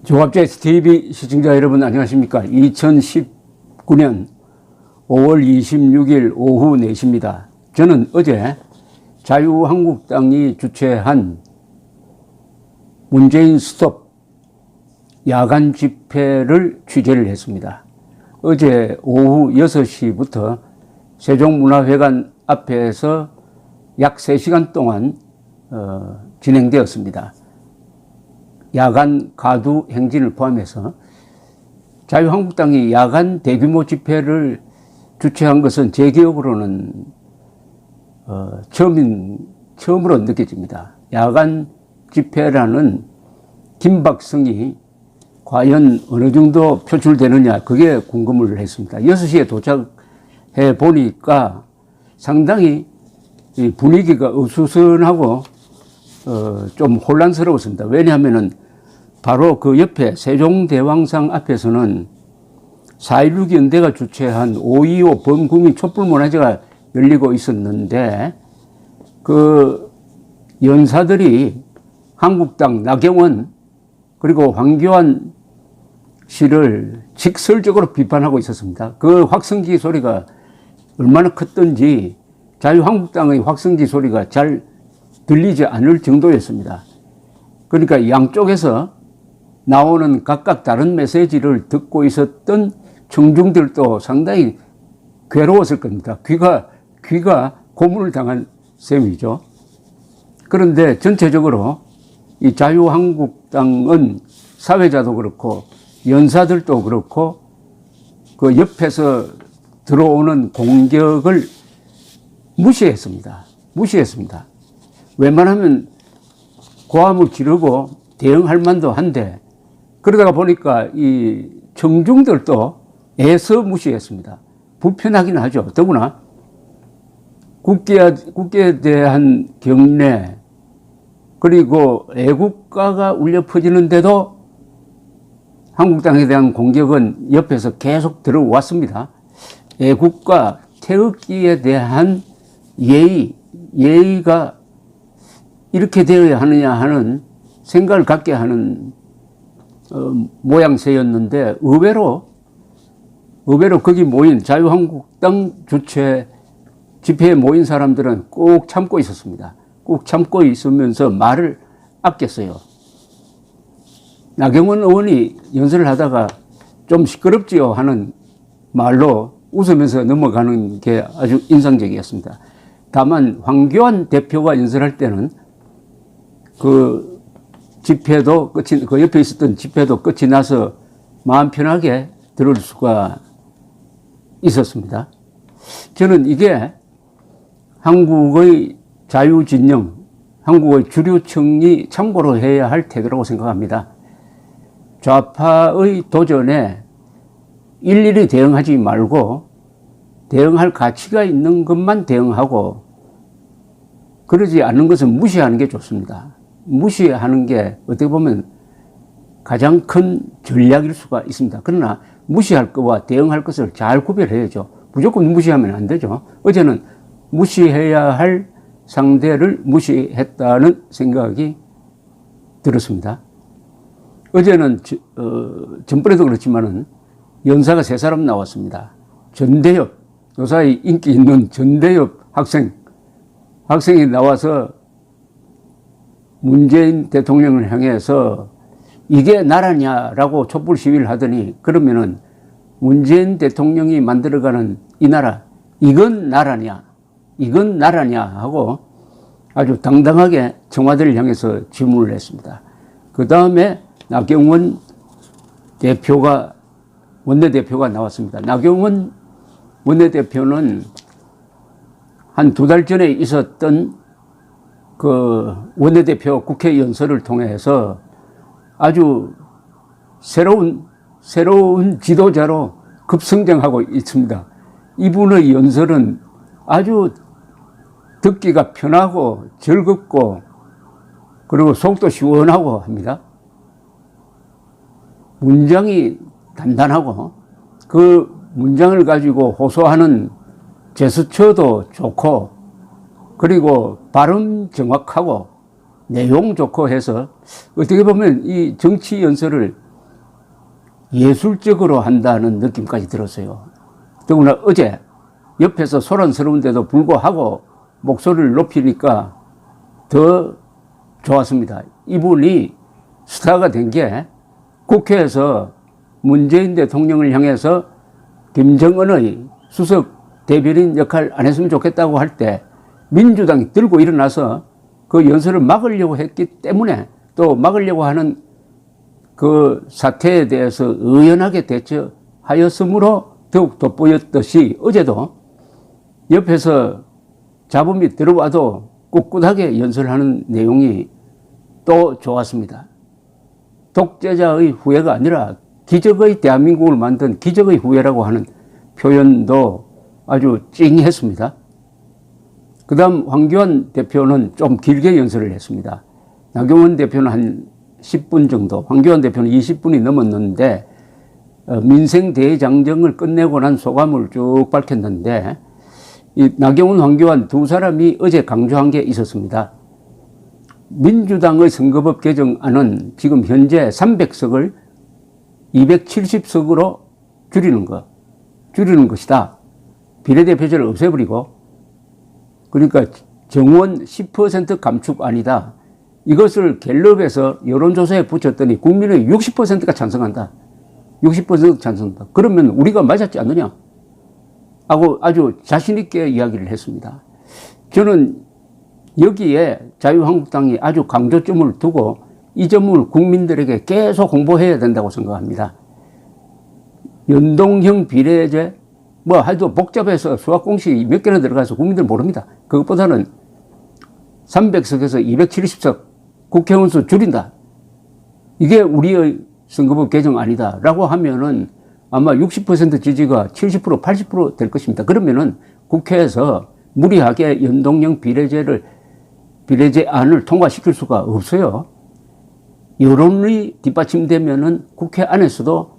종합재해TV 시청자 여러분 안녕하십니까. 2019년 5월 26일 오후 4시입니다. 저는 어제 자유한국당이 주최한 문재인 스톱 야간 집회를 취재를 했습니다. 어제 오후 6시부터 세종문화회관 앞에서 약 3시간 동안 진행되었습니다. 야간 가두 행진을 포함해서 자유한국당이 야간 대규모 집회를 주최한 것은 제 기억으로는 처음으로 느껴집니다. 야간 집회라는 긴박성이 과연 어느 정도 표출되느냐, 그게 궁금을 했습니다. 6시에 도착해 보니까 상당히 분위기가 어수선하고 좀 혼란스러웠습니다. 왜냐하면은 바로 그 옆에 세종대왕상 앞에서는 4.16 연대가 주최한 5.25 범국민 촛불문화제가 열리고 있었는데, 그 연사들이 한국당 나경원 그리고 황교안 씨를 직설적으로 비판하고 있었습니다. 그 확성기 소리가 얼마나 컸던지 자유한국당의 확성기 소리가 잘 들리지 않을 정도였습니다. 그러니까 양쪽에서 나오는 각각 다른 메시지를 듣고 있었던 청중들도 상당히 괴로웠을 겁니다. 귀가 고문을 당한 셈이죠. 그런데 전체적으로 이 자유한국당은 사회자도 그렇고 연사들도 그렇고 그 옆에서 들어오는 공격을 무시했습니다. 웬만하면 고함을 지르고 대응할 만도 한데, 그러다가 보니까 이 청중들도 애써 무시했습니다. 불편하긴 하죠. 더구나 국기에 대한 경례 그리고 애국가가 울려 퍼지는데도 한국당에 대한 공격은 옆에서 계속 들어왔습니다. 애국가 태극기에 대한 예의가 이렇게 되어야 하느냐 하는 생각을 갖게 하는 모양새였는데, 의외로 거기 모인 자유한국당 주최 집회에 모인 사람들은 꼭 참고 있었습니다. 꼭 참고 있으면서 말을 아꼈어요. 나경원 의원이 연설을 하다가 좀 시끄럽지요 하는 말로 웃으면서 넘어가는 게 아주 인상적이었습니다. 다만 황교안 대표가 연설할 때는 그 옆에 있었던 집회도 끝이 나서 마음 편하게 들을 수가 있었습니다. 저는 이게 한국의 자유진영, 한국의 주류층이 참고로 해야 할 태도라고 생각합니다. 좌파의 도전에 일일이 대응하지 말고 대응할 가치가 있는 것만 대응하고, 그러지 않는 것은 무시하는 게 좋습니다. 무시하는 게 어떻게 보면 가장 큰 전략일 수가 있습니다. 그러나 무시할 것과 대응할 것을 잘 구별해야죠. 무조건 무시하면 안 되죠. 어제는 무시해야 할 상대를 무시했다는 생각이 들었습니다. 어제는 전번에도 그렇지만은 연사가 3사람 나왔습니다. 전대엽, 요사이 인기 있는 전대엽 학생이 나와서 문재인 대통령을 향해서 이게 나라냐라고 촛불 시위를 하더니, 그러면은 문재인 대통령이 만들어가는 이 나라, 이건 나라냐 하고 아주 당당하게 청와대를 향해서 질문을 했습니다. 그 다음에 나경원 원내대표가 나왔습니다. 나경원 원내대표는 한 2달 전에 있었던 그 원내대표 국회 연설을 통해서 아주 새로운 지도자로 급성장하고 있습니다. 이분의 연설은 아주 듣기가 편하고 즐겁고 그리고 속도 시원하고 합니다. 문장이 단단하고 그 문장을 가지고 호소하는 제스처도 좋고, 그리고 발음 정확하고 내용 좋고 해서 어떻게 보면 이 정치 연설을 예술적으로 한다는 느낌까지 들었어요. 더구나 어제 옆에서 소란스러운데도 불구하고 목소리를 높이니까 더 좋았습니다. 이분이 스타가 된 게 국회에서 문재인 대통령을 향해서 김정은의 수석 대변인 역할 안 했으면 좋겠다고 할 때 민주당이 들고 일어나서 그 연설을 막으려고 했기 때문에 또 막으려고 하는 그 사태에 대해서 의연하게 대처하였으므로 더욱 돋보였듯이 어제도 옆에서 잡음이 들어와도 꿋꿋하게 연설하는 내용이 또 좋았습니다. 독재자의 후예가 아니라 기적의 대한민국을 만든 기적의 후예라고 하는 표현도 아주 찡했습니다. 그 다음 황교안 대표는 좀 길게 연설을 했습니다. 나경원 대표는 한 10분 정도, 황교안 대표는 20분이 넘었는데 민생 대장정을 끝내고 난 소감을 쭉 밝혔는데 이 나경원, 황교안 두 사람이 어제 강조한 게 있었습니다. 민주당의 선거법 개정안은 지금 현재 300석을 270석으로 줄이는 것이다. 비례대표제를 없애버리고, 그러니까 정원 10% 감축안이다. 이것을 갤럽에서 여론조사에 붙였더니 국민의 60%가 찬성한다. 60% 찬성한다. 그러면 우리가 맞았지 않느냐? 하고 아주 자신있게 이야기를 했습니다. 저는 여기에 자유한국당이 아주 강조점을 두고 이 점을 국민들에게 계속 홍보해야 된다고 생각합니다. 연동형 비례제, 하여도 복잡해서 수학공식이 몇 개나 들어가서 국민들 모릅니다. 그것보다는 300석에서 270석 국회의원 수 줄인다. 이게 우리의 선거법 개정 아니다. 라고 하면은 아마 60% 지지가 70%, 80% 될 것입니다. 그러면은 국회에서 무리하게 연동형 비례제안을 통과시킬 수가 없어요. 여론이 뒷받침되면은 국회 안에서도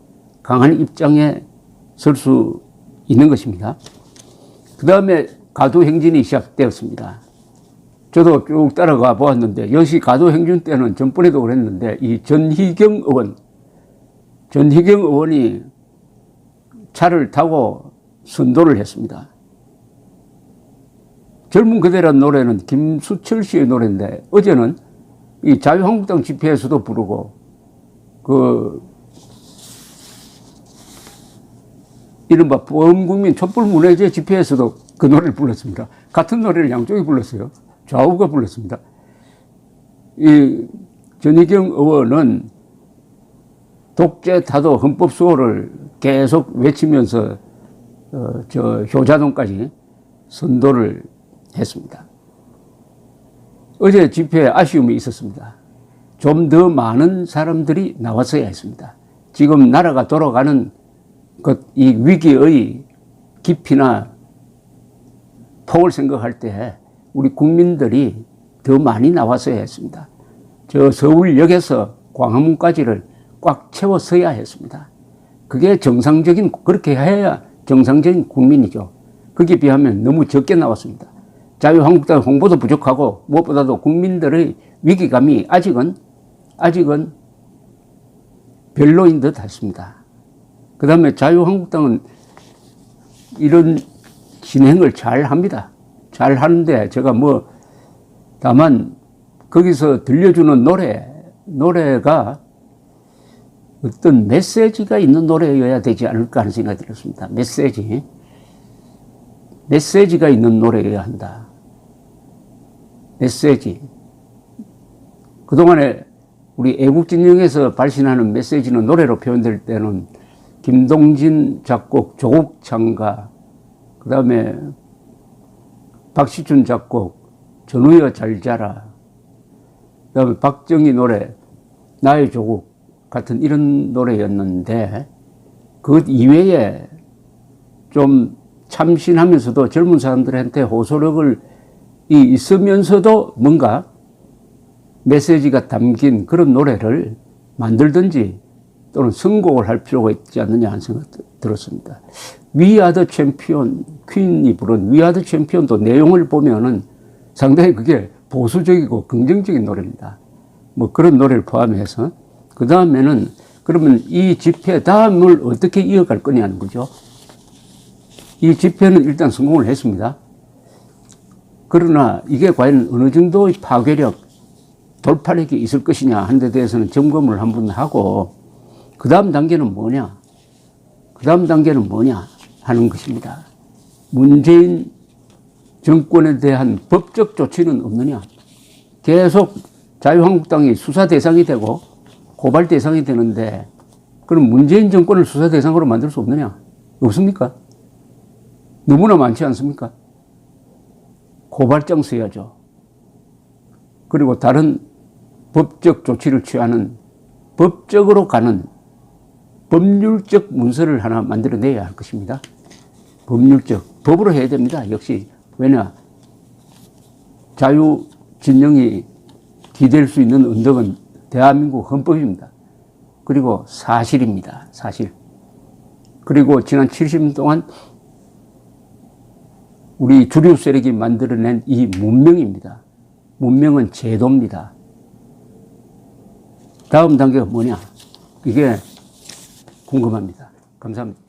강한 입장에 설 수 있는 것입니다. 그 다음에 가도행진이 시작되었습니다. 저도 쭉 따라가 보았는데, 역시 가도행진 때는 전번에도 그랬는데, 이 전희경 의원이 차를 타고 선도를 했습니다. 젊은 그대란 노래는 김수철 씨의 노래인데, 어제는 이 자유한국당 집회에서도 부르고, 이른바 범국민 촛불문화제 집회에서도 그 노래를 불렀습니다. 같은 노래를 양쪽이 불렀어요. 좌우가 불렀습니다. 이 전희경 의원은 독재 타도 헌법 수호를 계속 외치면서 효자동까지 선도를 했습니다. 어제 집회에 아쉬움이 있었습니다. 좀 더 많은 사람들이 나왔어야 했습니다. 지금 나라가 돌아가는 이 위기의 깊이나 폭을 생각할 때 우리 국민들이 더 많이 나왔어야 했습니다. 저 서울역에서 광화문까지를 꽉 채웠어야 했습니다. 그게 그렇게 해야 정상적인 국민이죠. 거기에 비하면 너무 적게 나왔습니다. 자유한국당 홍보도 부족하고 무엇보다도 국민들의 위기감이 아직은 별로인 듯 했습니다. 그 다음에 자유한국당은 이런 진행을 잘 합니다. 잘 하는데 제가 다만 거기서 들려주는 노래가 어떤 메시지가 있는 노래여야 되지 않을까 하는 생각이 들었습니다. 메시지가 있는 노래여야 한다. 메시지. 그동안에 우리 애국진영에서 발신하는 메시지는 노래로 표현될 때는 김동진 작곡, 조국 창가, 그 다음에 박시춘 작곡, 전우여 잘 자라, 그 다음에 박정희 노래, 나의 조국 같은 이런 노래였는데, 그 이외에 좀 참신하면서도 젊은 사람들한테 호소력을 있으면서도 뭔가 메시지가 담긴 그런 노래를 만들든지 또는 선곡을 할 필요가 있지 않느냐 하는 생각이 들었습니다. We are the champion, 퀸이 부른 We are the champion도 내용을 보면은 상당히 그게 보수적이고 긍정적인 노래입니다. 그런 노래를 포함해서. 그 다음에는 그러면 이 집회 다음을 어떻게 이어갈 거냐는 거죠. 이 집회는 일단 성공을 했습니다. 그러나 이게 과연 어느 정도의 파괴력, 돌파력이 있을 것이냐 하는 데 대해서는 점검을 한번 하고 그 다음 단계는 뭐냐? 그 다음 단계는 뭐냐 하는 것입니다. 문재인 정권에 대한 법적 조치는 없느냐? 계속 자유한국당이 수사 대상이 되고 고발 대상이 되는데 그럼 문재인 정권을 수사 대상으로 만들 수 없느냐? 없습니까? 너무나 많지 않습니까? 고발장 써야죠. 그리고 다른 법적 조치를 취하는 법적으로 가는 법률적 문서를 하나 만들어내야 할 것입니다. 법률적. 법으로 해야 됩니다. 역시. 왜냐? 자유 진영이 기댈 수 있는 언덕은 대한민국 헌법입니다. 그리고 사실입니다. 사실. 그리고 지난 70년 동안 우리 주류 세력이 만들어낸 이 문명입니다. 문명은 제도입니다. 다음 단계가 뭐냐? 이게 궁금합니다. 감사합니다.